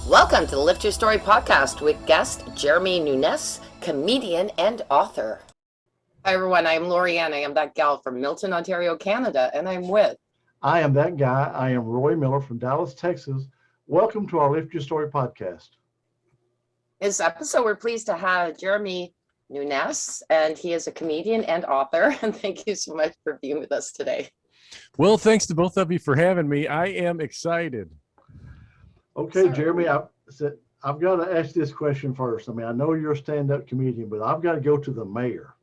Welcome to the Lift Your Story podcast with guest Jeremy Nunes, comedian and author. Hi everyone, I'm LaurieAnn. I am that gal from Milton, Ontario, Canada, and I'm with... I am that guy. I am Roy Miller from Dallas, Texas. Welcome to our Lift Your Story podcast. This episode, we're pleased to have Jeremy Nunes, and he is a comedian and author. And thank you so much for being with us today. Well, thanks to both of you for having me. I am excited. Okay, Sorry. Jeremy, I've got to ask this question first. I mean, I know you're a stand-up comedian, but I've got to go to the mayor.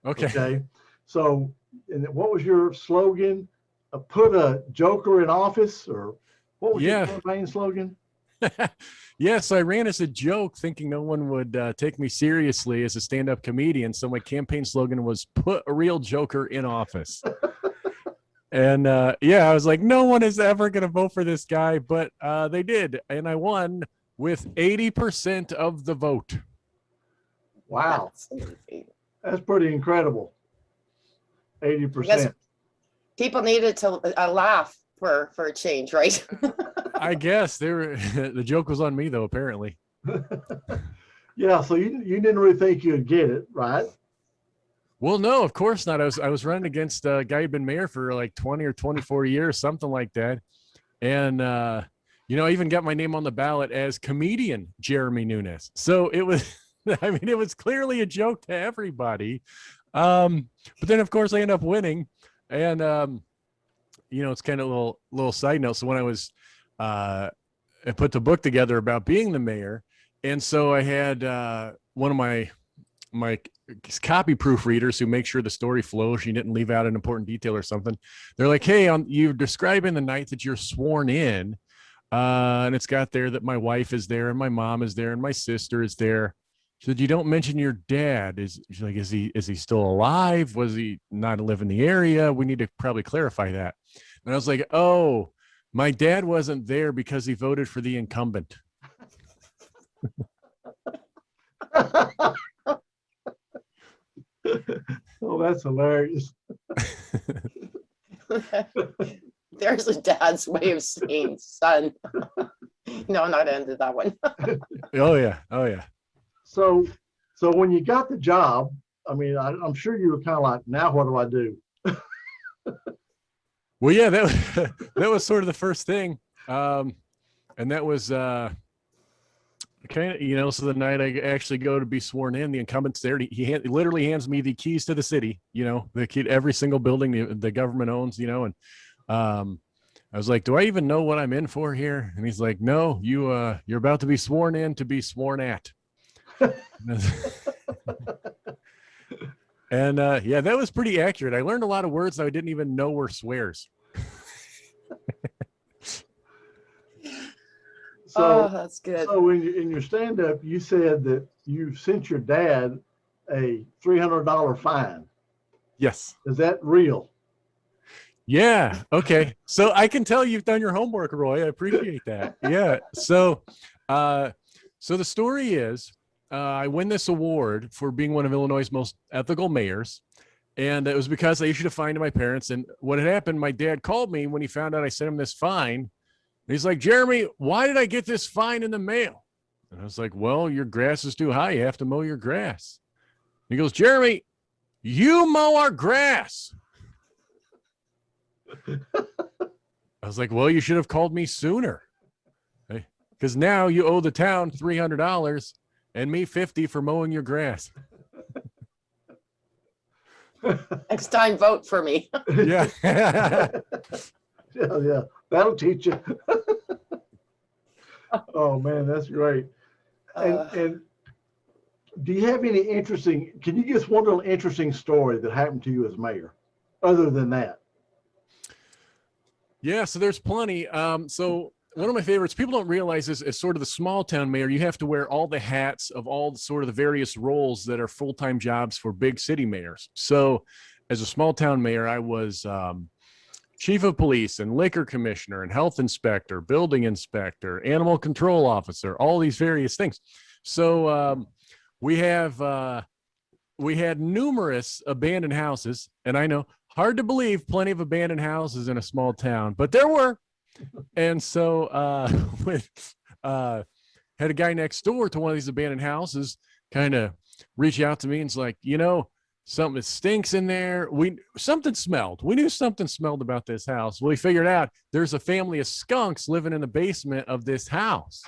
Okay. So, and what was your slogan? Put a joker in office, or what was your campaign slogan? Yes, I ran as a joke, thinking no one would take me seriously as a stand-up comedian. So my campaign slogan was "Put a real joker in office." And I was like, no one is ever going to vote for this guy, but they did, and I won with 80% of the vote. Wow, that's pretty incredible. 80%. People needed to laugh for a change, right? I guess the joke was on me, though, apparently. Yeah, so you didn't really think you'd get it, right? Well, no, of course not. I was running against a guy who'd been mayor for like 20 or 24 years, something like that. And, I even got my name on the ballot as comedian Jeremy Nunes. So it was, it was clearly a joke to everybody. But then, of course, I ended up winning. And, it's kind of a little side note. So when I put the book together about being the mayor, and so I had one of my copy proofreaders who make sure the story flows. You didn't leave out an important detail or something. They're like, hey, you're describing the night that you're sworn in. And it's got there that my wife is there and my mom is there and my sister is there. She said, you don't mention your dad. Is he still alive? Was he not live in the area? We need to probably clarify that. And I was like, oh, my dad wasn't there because he voted for the incumbent. Oh, that's hilarious. There's a dad's way of saying son. No, not into that one. Oh yeah. So when you got the job, I mean, I'm sure you were kind of like, now what do I do? Well, yeah, that was sort of the first thing. And that was kind of, so the night I actually go to be sworn in, the incumbent's there. He literally hands me the keys to the city, the key to every single building the government owns, and I was like, do I even know what I'm in for here? And he's like, no, you're about to be sworn in to be sworn at. And that was pretty accurate. I learned a lot of words that I didn't even know were swears. So that's good. So in your stand-up, you said that you sent your dad a $300 fine. Yes. Is that real? Yeah. Okay. So I can tell you've done your homework, Roy. I appreciate that. Yeah. So the story is, I win this award for being one of Illinois' most ethical mayors. And it was because I issued a fine to my parents. And what had happened, my dad called me when he found out I sent him this fine. He's like, Jeremy, why did I get this fine in the mail? And I was like, well, your grass is too high. You have to mow your grass. He goes, Jeremy, you mow our grass. I was like, well, you should have called me sooner. Because now you owe the town $300 and me $50 for mowing your grass. Next time, vote for me. Yeah. Yeah, that'll teach you. Oh man, that's great. And do you have any can you give us one little interesting story that happened to you as mayor, other than that? Yeah, so there's plenty. So one of my favorites, people don't realize this, as sort of the small town mayor, you have to wear all the hats of all the sort of the various roles that are full-time jobs for big city mayors. So as a small town mayor, I was chief of police and liquor commissioner and health inspector, building inspector, animal control officer, all these various things. So we had numerous abandoned houses, and I know, hard to believe, plenty of abandoned houses in a small town, but there were. And so had a guy next door to one of these abandoned houses kind of reach out to me and it's like, something stinks in there. Something smelled. We knew something smelled about this house. Well, we figured out there's a family of skunks living in the basement of this house.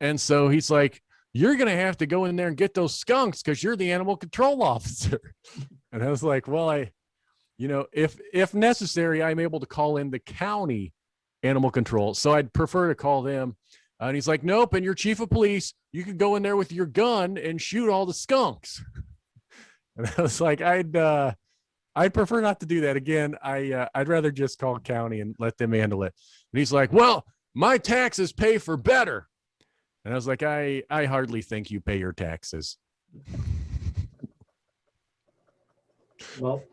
And so he's like, you're going to have to go in there and get those skunks because you're the animal control officer. And I was like, well, if necessary, I'm able to call in the county animal control. So I'd prefer to call them. And he's like, nope. And you're chief of police. You could go in there with your gun and shoot all the skunks. And I was like, I'd prefer not to do that again. I'd rather just call county and let them handle it. And he's like, well, my taxes pay for better. And I was like, I hardly think you pay your taxes. Well,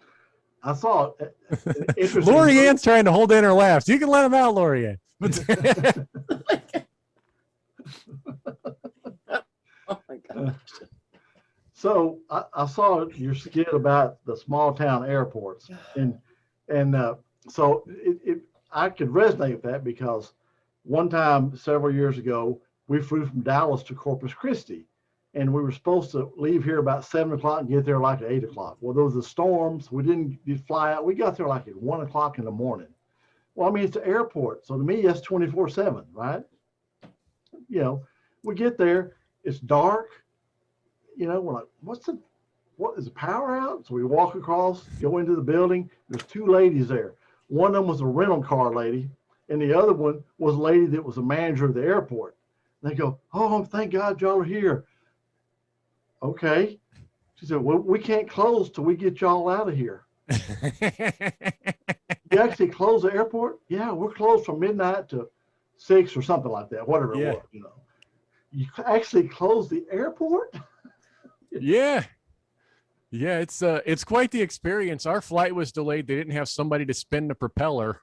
I saw LaurieAnn's trying to hold in her laughs. You can let him out, LaurieAnn. Oh my gosh. So I saw your skit about the small town airports, and so I could resonate with that because one time several years ago we flew from Dallas to Corpus Christi, and we were supposed to leave here about 7 o'clock and get there like at 8 o'clock. Well, there was the storms. We didn't fly out. We got there like at 1 o'clock in the morning. Well, I mean, it's the airport, so to me that's 24/7, right? We get there, it's dark. We're like, what is the power out? So we walk across, go into the building. There's two ladies there. One of them was a rental car lady, and the other one was a lady that was a manager of the airport. And they go, oh, thank God y'all are here. Okay. She said, well, we can't close till we get y'all out of here. You actually close the airport? Yeah, we're closed from midnight to 6 or something like that, whatever it was, You actually close the airport? Yeah, it's quite the experience. Our flight was delayed. They didn't have somebody to spin the propeller.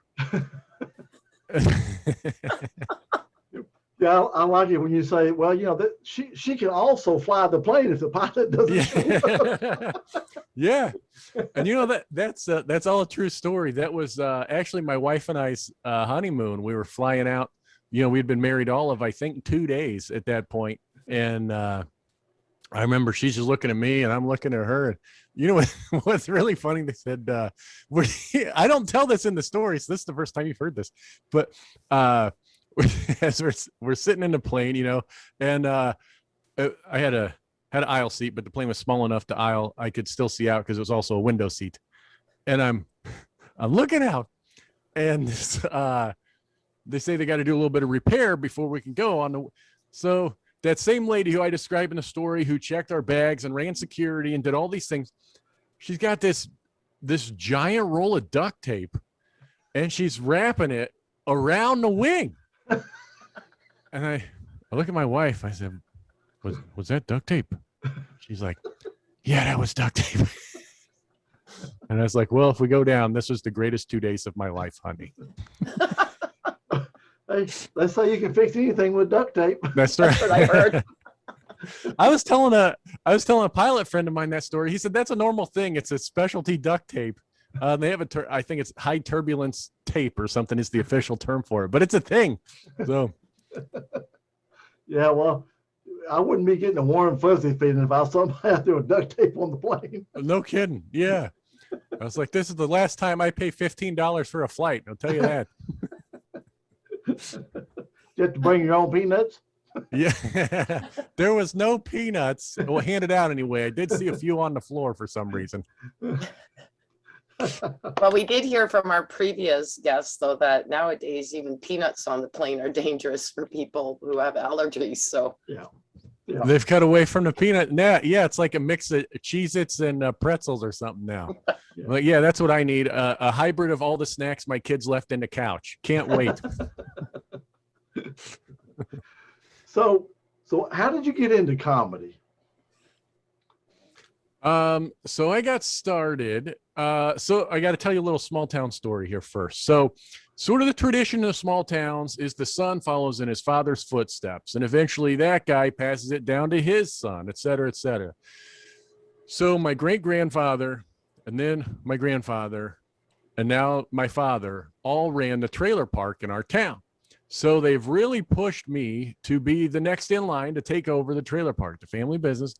Yeah, I like it when you say, well, that she can also fly the plane if the pilot doesn't. Yeah. And that's all a true story. That was actually my wife and I's honeymoon. We were flying out. We'd been married all of, I think, 2 days at that point. And I remember she's just looking at me and I'm looking at her. And what's really funny? They said, I don't tell this in the story, so this is the first time you've heard this. But as we're sitting in the plane, and I had an aisle seat, but the plane was small enough to aisle. I could still see out because it was also a window seat. And I'm looking out, and they say they got to do a little bit of repair before we can go on. So that same lady who I described in the story, who checked our bags and ran security and did all these things, she's got this giant roll of duct tape, and she's wrapping it around the wing. And I look at my wife. I said, was that duct tape? She's like, yeah, that was duct tape. And I was like, well, if we go down, this was the greatest 2 days of my life, honey. Hey, let's say you can fix anything with duct tape. That's right. That's what I heard. I was telling a pilot friend of mine that story. He said that's a normal thing. It's a specialty duct tape. They have I think it's high turbulence tape or something is the official term for it, but it's a thing. So, yeah, well, I wouldn't be getting a warm fuzzy feeling if I saw somebody out there with duct tape on the plane. No kidding. Yeah. I was like, this is the last time I pay $15 for a flight. I'll tell you that. You have to bring your own peanuts? Yeah. There was no peanuts. Well, handed out anyway. I did see a few on the floor for some reason. Well, we did hear from our previous guests, though, that nowadays even peanuts on the plane are dangerous for people who have allergies. So Yeah. They've cut away from the peanut. Now, yeah, it's like a mix of Cheez-Its and pretzels or something now. Yeah. But yeah, that's what I need. A hybrid of all the snacks my kids left in the couch. Can't wait. So how did you get into comedy? So I got started. So I got to tell you a little small town story here first. So sort of the tradition of small towns is the son follows in his father's footsteps, and eventually that guy passes it down to his son, et cetera, et cetera. So my great-grandfather, and then my grandfather, and now my father all ran the trailer park in our town. So they've really pushed me to be the next in line to take over the trailer park, the family business.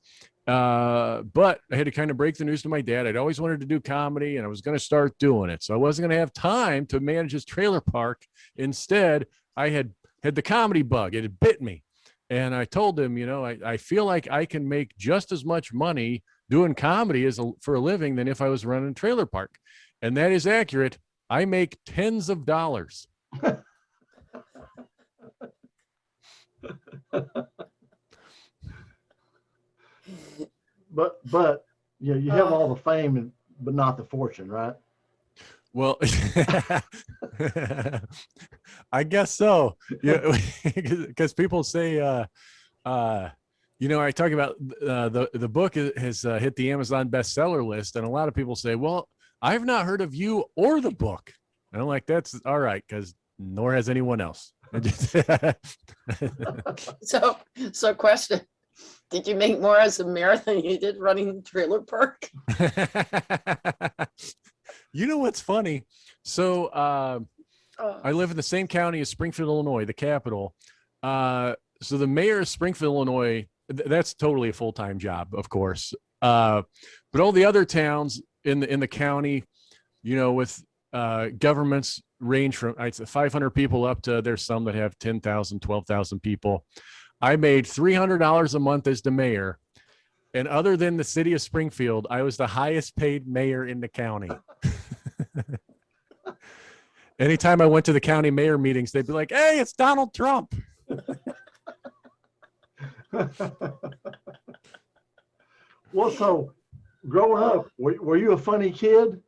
But I had to kind of break the news to my dad. I'd always wanted to do comedy, and I was going to start doing it. So I wasn't going to have time to manage his trailer park. Instead, I had the comedy bug. It had bit me. And I told him, I feel like I can make just as much money doing comedy for a living than if I was running a trailer park. And that is accurate. I make tens of dollars. But you have all the fame, but not the fortune, right? Well, I guess so. Yeah, because people say, I talk about the book has hit the Amazon bestseller list, and a lot of people say, "Well, I've not heard of you or the book." And I'm like, "That's all right, because nor has anyone else." So question. Did you make more as a mayor than you did running the trailer park? You know what's funny? So I live in the same county as Springfield, Illinois, the capital. So the mayor of Springfield, Illinois, that's totally a full-time job, of course. But all the other towns in the county, with governments range from 500 people up to there's some that have 10,000, 12,000 people. I made $300 a month as the mayor. And other than the city of Springfield, I was the highest paid mayor in the county. Anytime I went to the county mayor meetings, they'd be like, "Hey, it's Donald Trump." Well, so growing up, were you a funny kid?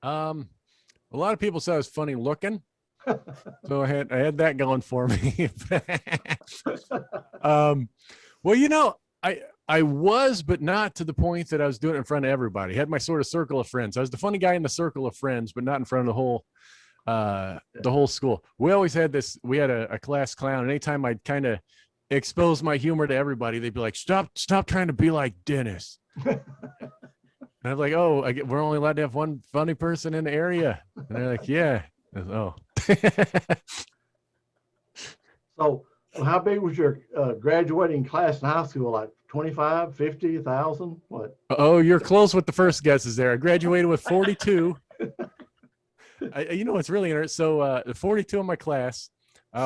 A lot of people said I was funny looking. So I had that going for me. Well, I was, but not to the point that I was doing it in front of everybody. I had my sort of circle of friends. I was the funny guy in the circle of friends, but not in front of the whole school. We always had this. We had a class clown, and anytime I'd kind of expose my humor to everybody, they'd be like, "Stop trying to be like Dennis." And I'm like, "Oh, we're only allowed to have one funny person in the area." And they're like, "Yeah." Oh. So how big was your graduating class in high school? Like 25, 50, 1,000? What? Oh, you're close with the first guesses there. I graduated with 42. It's really interesting. So the 42 in my class,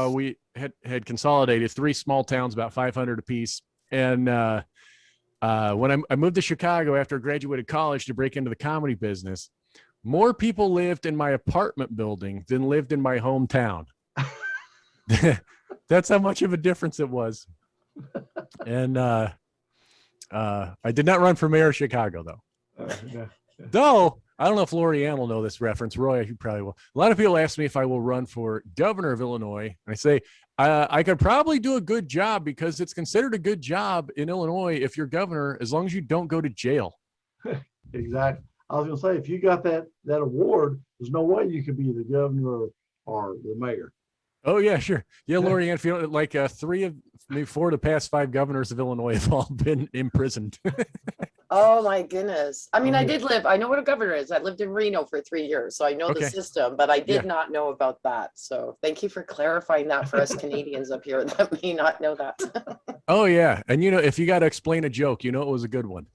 we had consolidated 3 small towns, about 500 apiece. And when I moved to Chicago after I graduated college to break into the comedy business, more people lived in my apartment building than lived in my hometown. That's how much of a difference it was. And I did not run for mayor of Chicago, though. Yeah. Though, I don't know if LaurieAnn will know this reference. Roy, you probably will. A lot of people ask me if I will run for governor of Illinois. And I say, I could probably do a good job because it's considered a good job in Illinois if you're governor, as long as you don't go to jail. Exactly. I was going to say, if you got that award, there's no way you could be the governor or the mayor. Oh, yeah, sure. Yeah, LaurieAnn, if you don't, like 4 of the past 5 governors of Illinois have all been imprisoned. Oh my goodness. I mean, I know what a governor is. I lived in Reno for 3 years, so I know the system, but I did not know about that. So thank you for clarifying that for us Canadians up here that may not know that. Oh, yeah. And, if you got to explain a joke, it was a good one.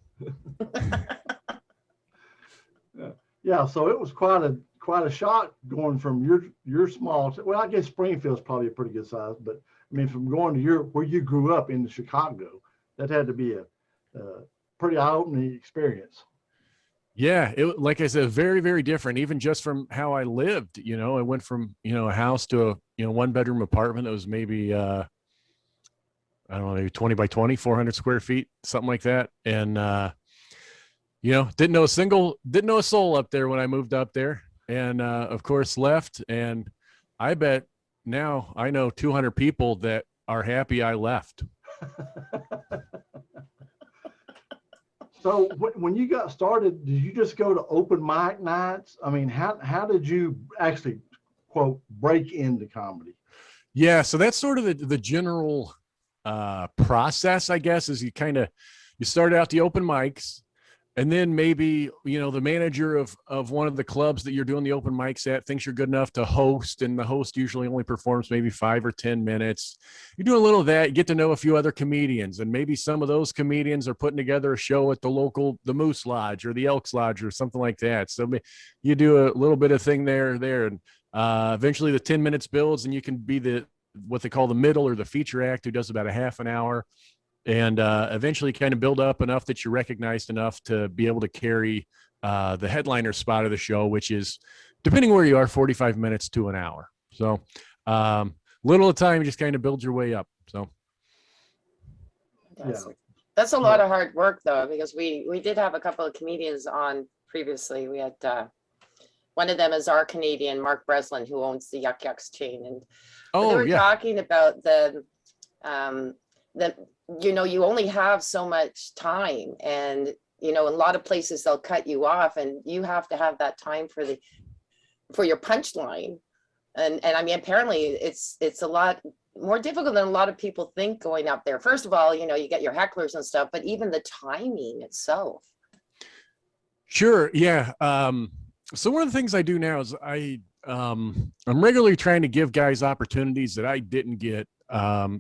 Yeah, so it was quite a shock going from your small. Well, I guess Springfield's probably a pretty good size, but I mean, from going to where you grew up in Chicago, that had to be a pretty eye-opening experience. Yeah, it, like I said, very, very different. Even just from how I lived, I went from a house to a 1-bedroom apartment that was maybe I don't know, maybe 20 by 20, 400 square feet, something like that, and didn't know a soul up there when I moved up there, and of course left. And I bet now I know 200 people that are happy I left. So when you got started, did you just go to open mic nights? I mean, how did you actually, quote, break into comedy? Yeah, so that's sort of the general process, I guess, is you start out the open mics. and then maybe, the manager of one of the clubs that you're doing the open mics at thinks you're good enough to host, and the host usually only performs maybe 5 or 10 minutes. You do a little of that, you get to know a few other comedians, and maybe some of those comedians are putting together a show at the Moose Lodge or the Elks Lodge or something like that. So you do a little bit of thing there, and eventually the 10 minutes builds, and you can be what they call the middle or the feature act, who does about a half an hour. And eventually kind of build up enough that you're recognized enough to be able to carry the headliner spot of the show, which is, depending where you are, 45 minutes to an hour. So little at a time, you just kind of build your way up. So that's a lot of hard work, though, because we did have a couple of comedians on previously. We had one of them is our Canadian, Mark Breslin, who owns the Yuck Yucks chain. And they were talking about the you only have so much time, and in a lot of places they'll cut you off, and you have to have that time for your punchline. And I mean, apparently it's a lot more difficult than a lot of people think going up there. First of all, you get your hecklers and stuff, but even the timing itself. Sure. Yeah. So one of the things I do now is I'm regularly trying to give guys opportunities that I didn't get.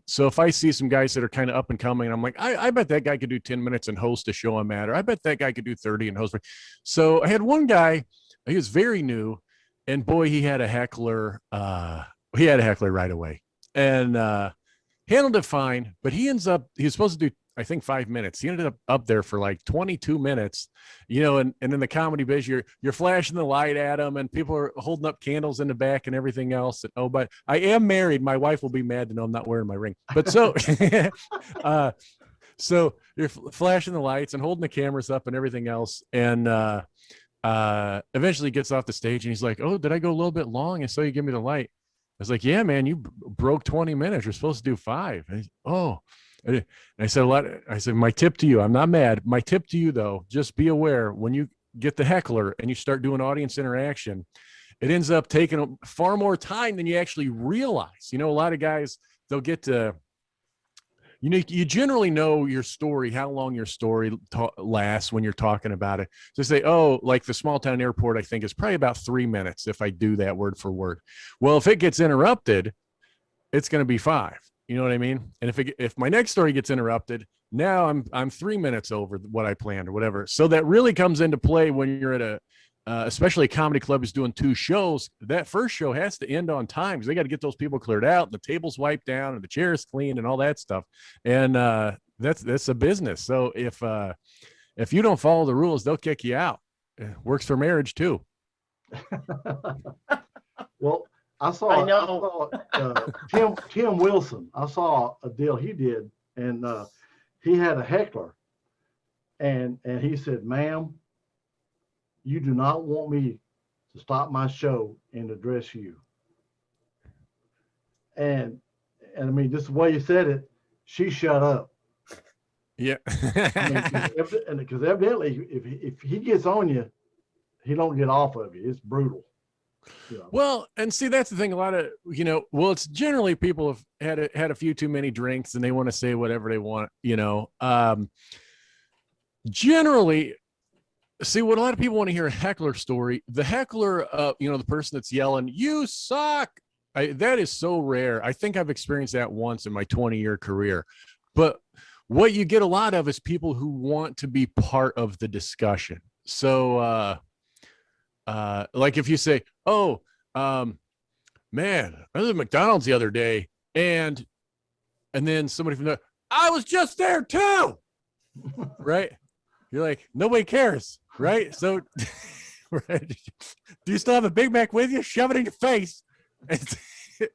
So if I see some guys that are kind of up and coming, I'm like, I bet that guy could do 10 minutes and host a show I'm at, or I bet that guy could do 30 and host. So I had one guy, he was very new, and boy, he had a heckler. He had a heckler right away, and handled it fine. But he was supposed to do, I think, 5 minutes. He ended up there for like 22 minutes, and in the comedy biz, you're flashing the light at him, and people are holding up candles in the back and everything else. And, but I am married. My wife will be mad to know I'm not wearing my ring. But so, so you're flashing the lights and holding the cameras up and everything else. And eventually gets off the stage, and he's like, "Oh, did I go a little bit long? And so you give me the light." I was like, "Yeah, man, you broke 20 minutes. You're supposed to do 5. And he's, "Oh." And I said, my tip to you, I'm not mad. My tip to you, though, just be aware when you get the heckler and you start doing audience interaction, it ends up taking far more time than you actually realize. A lot of guys, they'll get to, you generally know your story, how long your story lasts when you're talking about it. So say, oh, like the small town airport, I think is probably about 3 minutes if I do that word for word. Well, if it gets interrupted, it's going to be 5. You know what I mean? And if my next story gets interrupted, now I'm 3 minutes over what I planned or whatever. So that really comes into play when you're at especially a comedy club is doing 2 shows. That first show has to end on time because they got to get those people cleared out, and the tables wiped down, and the chairs cleaned, and all that stuff. And that's a business. So if you don't follow the rules, they'll kick you out. It works for marriage too. Well, I saw Tim Wilson. I saw a deal he did, and he had a heckler, and he said, "Ma'am, you do not want me to stop my show and address you." And I mean, just the way you said it, she shut up. Yeah. Because evidently, if he gets on you, he don't get off of you. It's brutal. Well, and see, that's the thing. A lot of, it's generally people have had a few too many drinks and they want to say whatever they want, generally. See, what a lot of people want to hear a heckler story, the heckler, the person that's yelling, "You suck." That is so rare. I think I've experienced that once in my 20-year career. But what you get a lot of is people who want to be part of the discussion. So, like if you say, "Oh, man, I was at McDonald's the other day," and then somebody from there, "I was just there too," right? You're like, nobody cares, right? So, right? Do you still have a Big Mac with you? Shove it in your face.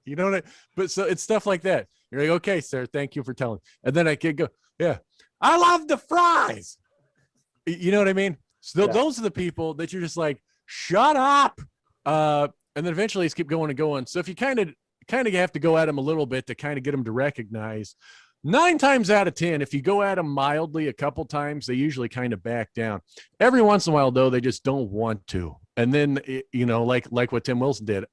You know what but so it's stuff like that. You're like, "Okay, sir, thank you for telling." And then I can go, "Yeah, I love the fries." You know what I mean? So those are the people that you're just like, "Shut up." And then eventually it's keep going and going. So if you kind of have to go at them a little bit to kind of get them to recognize, 9 times out of 10, if you go at them mildly a couple times, they usually kind of back down. Every once in a while, though, they just don't want to. And then, like what Tim Wilson did,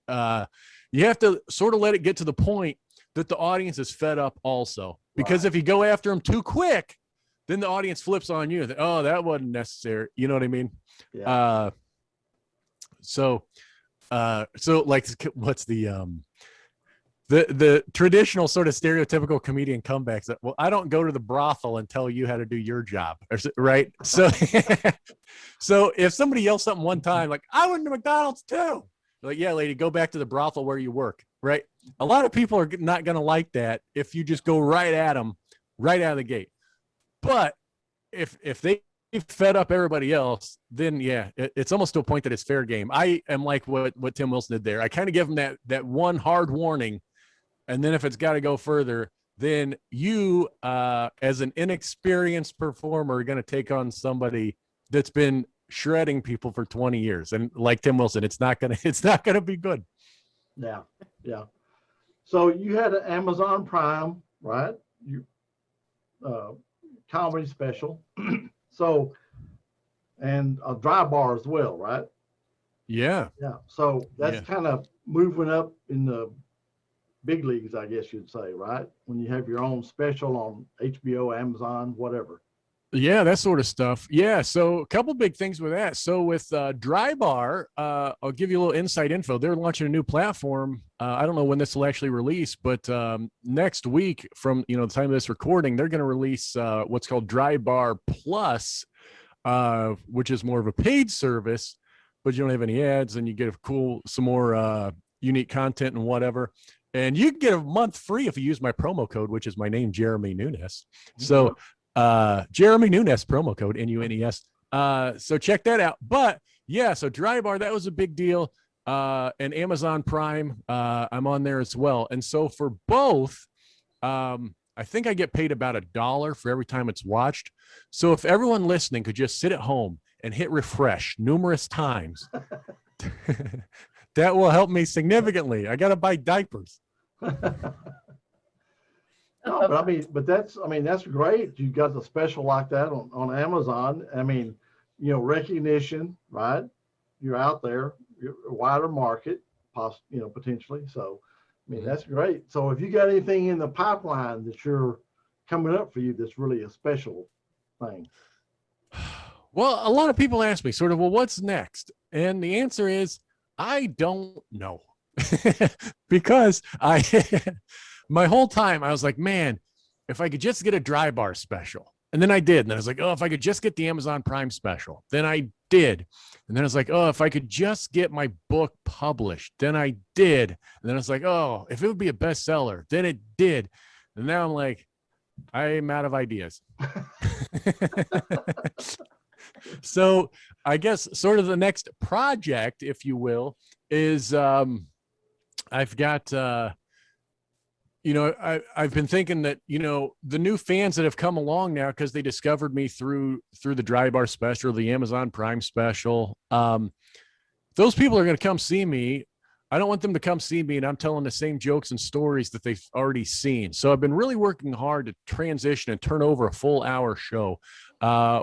you have to sort of let it get to the point that the audience is fed up also. Because if you go after them too quick, then the audience flips on you. Oh, that wasn't necessary. You know what I mean? Yeah. So like, what's the traditional sort of stereotypical comedian comebacks that, well, I don't go to the brothel and tell you how to do your job, right? So, so if somebody yells something one time, like, I went to McDonald's too, like, yeah, lady, go back to the brothel where you work, right? A lot of people are not going to like that if you just go right at them right out of the gate. But if they fed up everybody else, then yeah, it's almost to a point that it's fair game. I am like what Tim Wilson did there. I kind of give them that one hard warning. And then if it's got to go further, then you, as an inexperienced performer, are going to take on somebody that's been shredding people for 20 years. And like Tim Wilson, it's not going to be good. Yeah. Yeah. So you had an Amazon Prime, right? Comedy special. So, and a dry bar as well, right? Yeah. Yeah. So that's kind of moving up in the big leagues, I guess you'd say, right? When you have your own special on HBO, Amazon, whatever. Yeah, that sort of stuff. Yeah. So a couple big things with that. So with Dry Bar, I'll give you a little inside info. They're launching a new platform. I don't know when this will actually release, but next week from, the time of this recording, they're going to release what's called Dry Bar Plus, which is more of a paid service, but you don't have any ads and you get some more unique content and whatever. And you can get a month free if you use my promo code, which is my name, Jeremy Nunes. So Jeremy Nunes promo code Nunes. So check that out. But yeah, so Dry Bar, that was a big deal. And Amazon Prime, I'm on there as well. And so for both, I think I get paid about $1 for every time it's watched. So if everyone listening could just sit at home and hit refresh numerous times, that will help me significantly. I got to buy diapers. No, but that's great. You got the special like that on Amazon. I mean, recognition, right? You're out there, you're a wider market, potentially. So, I mean, that's great. So if you got anything in the pipeline that you're coming up for you, that's really a special thing. Well, a lot of people ask me sort of, well, what's next? And the answer is, I don't know. Because my whole time I was like, man, if I could just get a Dry Bar special. And then I did. And then I was like, oh, if I could just get the Amazon Prime special. Then I did. And then I was like, oh, if I could just get my book published. Then I did. And then I was like, oh, if it would be a bestseller. Then it did. And now I'm like, I'm out of ideas. So I guess sort of the next project, if you will, is I've got, I've been thinking that, the new fans that have come along now, because they discovered me through the Dry Bar special, the Amazon Prime special. Those people are going to come see me. I don't want them to come see me and I'm telling the same jokes and stories that they've already seen. So I've been really working hard to transition and turn over a full hour show,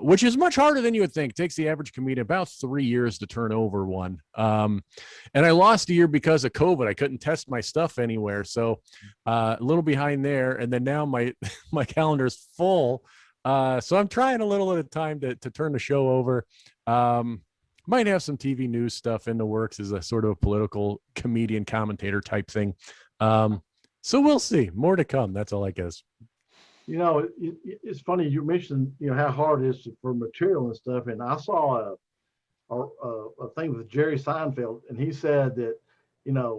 which is much harder than you would think. It takes the average comedian about 3 years to turn over one. And I lost a year because of COVID. I couldn't test my stuff anywhere. So a little behind there. And then now my calendar is full. So I'm trying a little at a time to turn the show over. Might have some TV news stuff in the works as a sort of a political comedian commentator type thing. So we'll see. More to come. That's all I guess. It's funny you mentioned, how hard it is for material and stuff. And I saw a thing with Jerry Seinfeld, and he said that,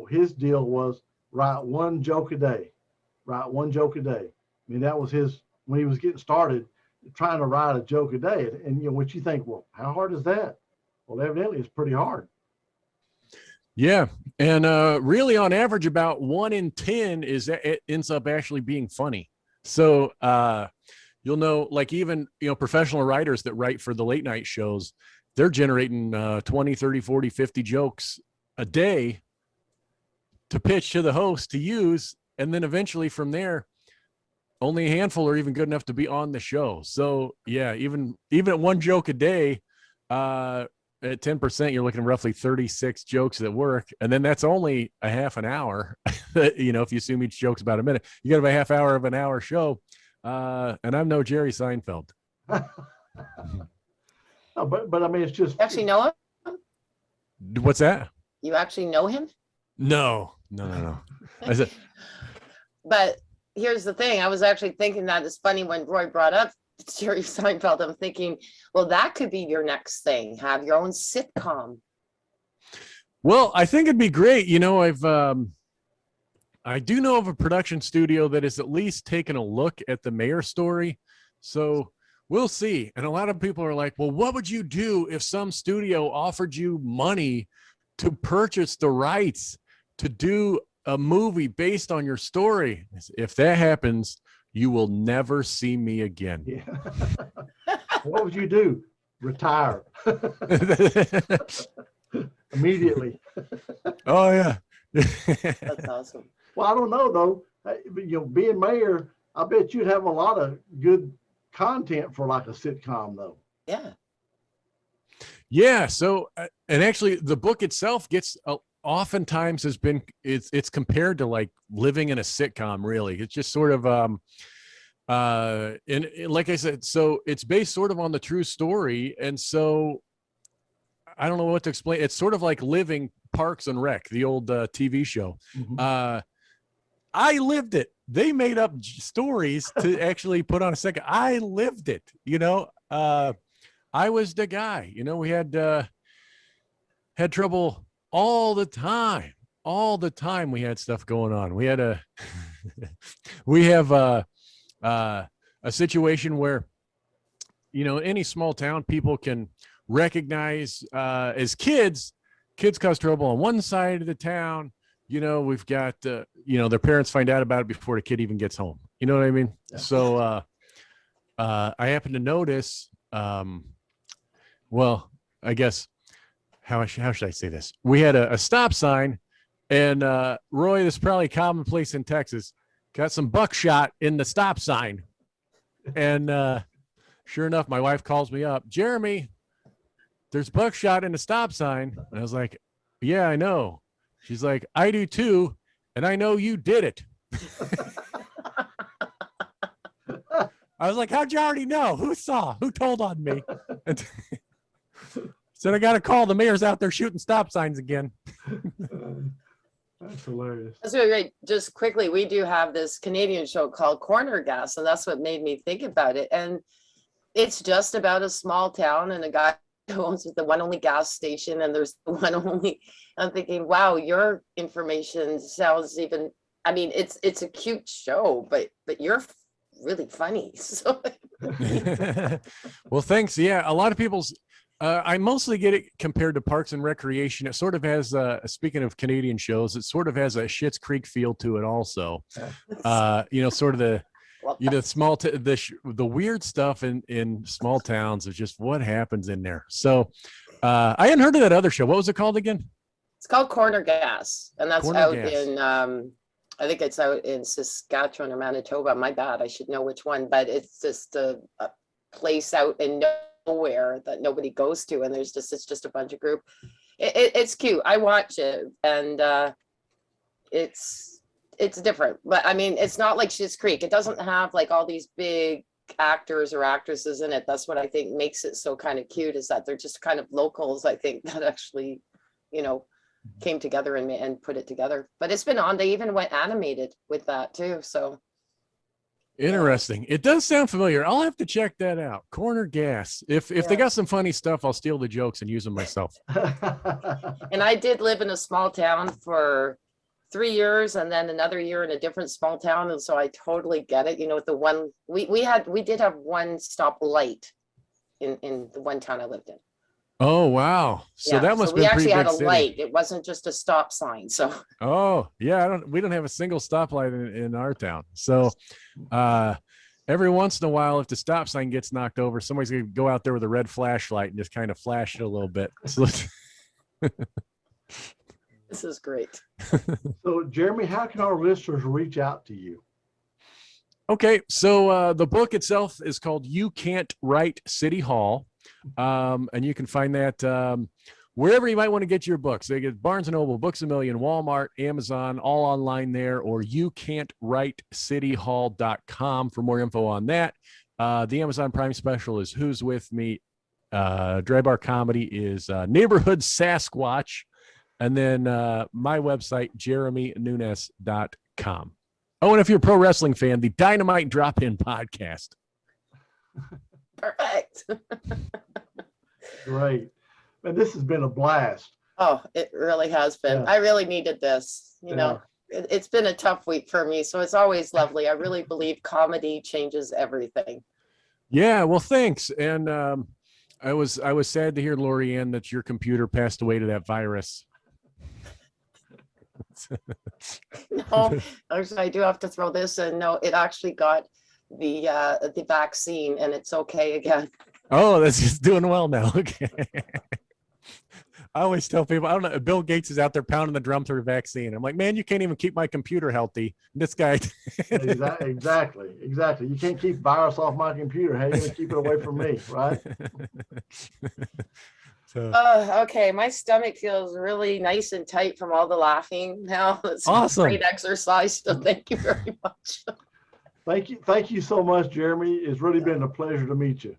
his deal was write one joke a day. Write one joke a day. I mean, that was when he was getting started, trying to write a joke a day. And what you think, well, how hard is that? Well, evidently it's pretty hard. Yeah. And really on average, about 1 in 10 it ends up actually being funny. So you'll know, like even, professional writers that write for the late night shows, they're generating 20, 30, 40, 50 jokes a day to pitch to the host to use. And then eventually from there, only a handful are even good enough to be on the show. So yeah, even at one joke a day, at 10%, you're looking at roughly 36 jokes that work. And then that's only a half an hour. If you assume each joke's about a minute, you got to have a half hour of an hour show. And I'm no Jerry Seinfeld. No, but I mean, it's just. You actually know him? What's that? You actually know him? No. I said, But here's the thing. I was actually thinking that it's funny when Roy brought up Jerry Seinfeld. I'm thinking, well, that could be your next thing. Have your own sitcom. well, I think it'd be great. I do know of a production studio that has at least taken a look at the mayor story. So we'll see. And a lot of people are like, well, what would you do if some studio offered you money to purchase the rights to do a movie based on your story? If that happens, you will never see me again. Yeah. What would you do? Retire immediately. Oh, yeah. That's awesome. Well, I don't know though. Being mayor, I bet you'd have a lot of good content for like a sitcom though. Yeah. Yeah. So, and actually, the book itself gets oftentimes it's compared to like living in a sitcom. Really, it's just sort of and like I said, so it's based sort of on the true story, and so I don't know what to explain. It's sort of like living Parks and Rec, the old TV show. Mm-hmm. I lived it. They made up stories to actually put on a second. I lived it. I was the guy. We had trouble all the time. All the time we had stuff going on. We had we have a situation where, any small town, people can recognize as kids cause trouble on one side of the town. We've got, their parents find out about it before the kid even gets home. You know what I mean? Yeah. So I happen to notice, well, I guess, how should I say this? We had a stop sign, and Roy, this is probably commonplace in Texas, got some buckshot in the stop sign. And sure enough, my wife calls me up, Jeremy, there's buckshot in the stop sign. And I was like, yeah, I know. She's like, I do too. And I know you did it. I was like, how'd you already know? Who saw? Who told on me? And said, I got to call. The mayor's out there shooting stop signs again. That's hilarious. That's really great. Just quickly, we do have this Canadian show called Corner Gas, and that's what made me think about it. And it's just about a small town and a guy who owns the one only gas station, and there's the one only. I'm thinking, wow, your information sounds even. I mean, it's a cute show, but you're really funny. So. Well, thanks. Yeah, a lot of people's. I mostly get it compared to Parks and Recreation. It sort of has, speaking of Canadian shows, it sort of has a Schitt's Creek feel to it also. Sort of the, the weird stuff in small towns of just what happens in there. So I hadn't heard of that other show. What was it called again? It's called Corner Gas, and that's Corner out Gas. in, I think it's out in Saskatchewan or Manitoba. My bad, I should know which one, but it's just a place out in nowhere that nobody goes to, and it's just a bunch of group. It's cute. I watch it, and it's different, but I mean, it's not like Schitt's Creek. It doesn't have like all these big actors or actresses in it. That's what I think makes it so kind of cute, is that they're just kind of locals, I think, that actually came together and put it together. But it's been on. They even went animated with that too, so interesting. It does sound familiar. I'll have to check that out. Corner Gas. If they got some funny stuff, I'll steal the jokes and use them myself. And I did live in a small town for 3 years, and then another year in a different small town, and so I totally get it. The one we did have one stop light in the one town I lived in. Oh wow! So that must be. We actually had a city. light. It wasn't just a stop sign. So. Oh yeah, we don't have a single stoplight in our town. So, every once in a while, if the stop sign gets knocked over, somebody's gonna go out there with a red flashlight and just kind of flash it a little bit. So, this is great. So, Jeremy, how can our listeners reach out to you? Okay, so the book itself is called "You Can't Write City Hall." And you can find that wherever you might want to get your books. They get Barnes & Noble, Books A Million, Walmart, Amazon, all online there, or youcan'twritecityhall.com for more info on that. The Amazon Prime special is Who's With Me. Dry Bar Comedy is Neighborhood Sasquatch. And then my website, jeremynunes.com. Oh, and if you're a pro wrestling fan, the Dynamite Drop-In Podcast. Perfect. Great. And this has been a blast. Oh, it really has been. Yeah. I really needed this. You know, it's been a tough week for me. So it's always lovely. I really believe comedy changes everything. Yeah, well, thanks. And I was sad to hear, LaurieAnn, that your computer passed away to that virus. No, actually, I do have to throw this in. No, it actually got the vaccine and it's okay again. Oh, that's just doing well now. Okay. I always tell people, I don't know, Bill Gates is out there pounding the drum for the vaccine. I'm like, man, you can't even keep my computer healthy. This guy. Exactly. You can't keep virus off my computer. How are you going to keep it away from me, right? So, okay, my stomach feels really nice and tight from all the laughing now. It's awesome. Great exercise. So thank you very much. Thank you so much, Jeremy. It's really been a pleasure to meet you.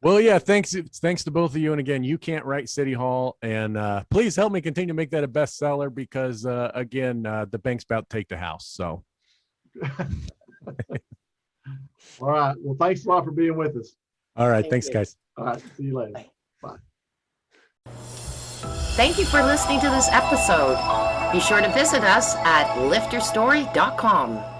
well, yeah, thanks to both of you. And again, You Can't Write City Hall. And please help me continue to make that a bestseller because, again, the bank's about to take the house. So. All right. Well, thanks a lot for being with us. All right. Thank Thanks, you. guys. All right. See you later. Bye. Bye. Thank you for listening to this episode. Be sure to visit us at lifterstory.com.